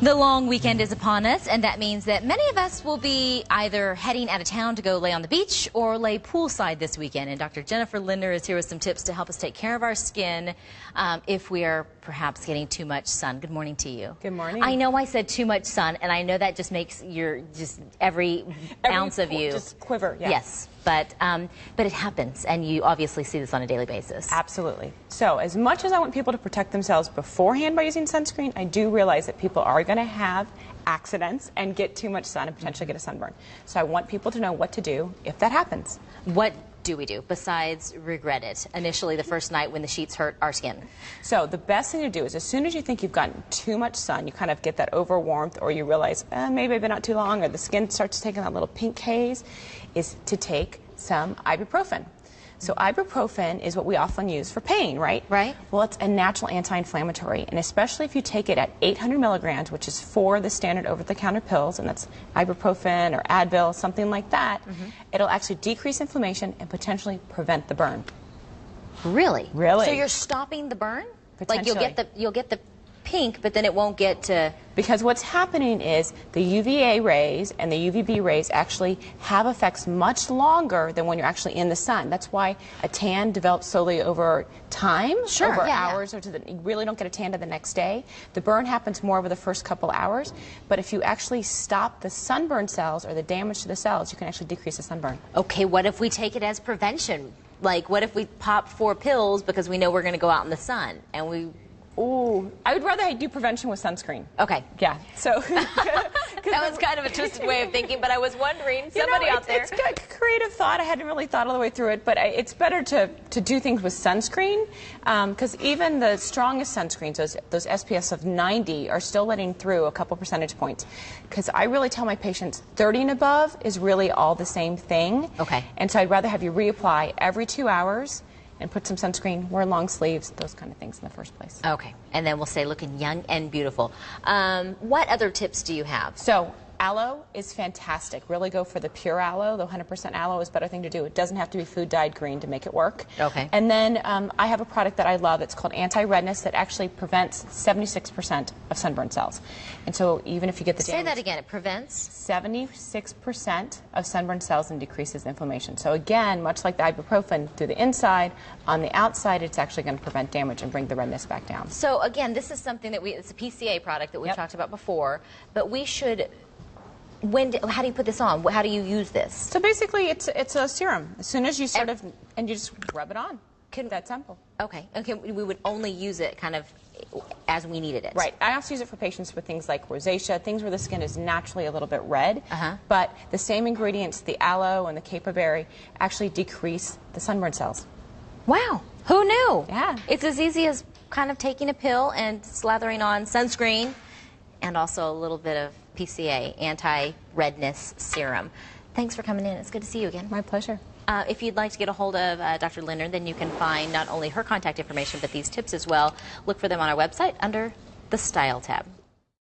The long weekend is upon us, and that means that many of us will be either heading out of town to go lay on the beach or lay poolside this weekend. And Dr. Jennifer Lindner is here with some tips to help us take care of our skin if we are perhaps getting too much sun. Good morning to you. Good morning. I know I said too much sun, and I know that just makes your every ounce of you just quiver. Yeah. Yes, but it happens, and you obviously see this on a daily basis. Absolutely. So as much as I want people to protect themselves beforehand by using sunscreen, I do realize that people are going to have accidents and get too much sun and potentially get a sunburn. So I want people to know what to do if that happens. What do we do besides regret it initially the first night when the sheets hurt our skin? So the best thing to do is as soon as you think you've gotten too much sun, you kind of get that over warmth, or you realize maybe I've been out too long, or the skin starts taking that little pink haze, is to take some ibuprofen. So ibuprofen is what we often use for pain, right? Right. Well, it's a natural anti-inflammatory, and especially if you take it at 800 milligrams, which is for the standard over-the-counter pills, and that's ibuprofen or Advil, something like that, it'll actually decrease inflammation and potentially prevent the burn. Really? Really. So you're stopping the burn? Potentially. Like you'll get the pink, but then it won't get to... Because what's happening is the UVA rays and the UVB rays actually have effects much longer than when you're actually in the sun. That's why a tan develops slowly over time, over hours, or you really don't get a tan to the next day. The burn happens more over the first couple hours, but if you actually stop the sunburn cells or the damage to the cells, you can actually decrease the sunburn. Okay, what if we take it as prevention? Like, what if we pop 4 pills because we know we're going to go out in the sun, and we... Ooh, I would rather do prevention with sunscreen. Okay. Yeah. So that was kind of a twisted way of thinking, but I was wondering, somebody out there. It's got creative thought. I hadn't really thought all the way through it, but it's better to do things with sunscreen, because even the strongest sunscreens, those SPFs of 90, are still letting through a couple percentage points. Because I really tell my patients 30 and above is really all the same thing. Okay. And so I'd rather have you reapply every 2 hours and put some sunscreen, wear long sleeves, those kind of things in the first place. Okay, and then we'll say looking young and beautiful. What other tips do you have? So aloe is fantastic. Really go for the pure aloe. The 100% aloe is a better thing to do. It doesn't have to be food dyed green to make it work. Okay. And then I have a product that I love. It's called anti-redness that actually prevents 76% of sunburn cells. And so even if you get the Say that again. It prevents 76% of sunburn cells and decreases inflammation. So again, much like the ibuprofen, through the inside, on the outside, it's actually going to prevent damage and bring the redness back down. So again, this is something that it's a PCA product that we've talked about before, but we should... how do you put this on? How do you use this? So basically, it's a serum. As soon as you and you just rub it on. That simple. Okay. Okay. We would only use it kind of as we needed it. Right. I also use it for patients with things like rosacea, things where the skin is naturally a little bit red. But the same ingredients, the aloe and the caperberry, actually decrease the sunburn cells. Wow. Who knew? Yeah. It's as easy as kind of taking a pill and slathering on sunscreen and also a little bit of PCA, anti-redness serum. Thanks for coming in. It's good to see you again. My pleasure. If you'd like to get a hold of Dr. Lindner, then you can find not only her contact information, but these tips as well. Look for them on our website under the Style tab.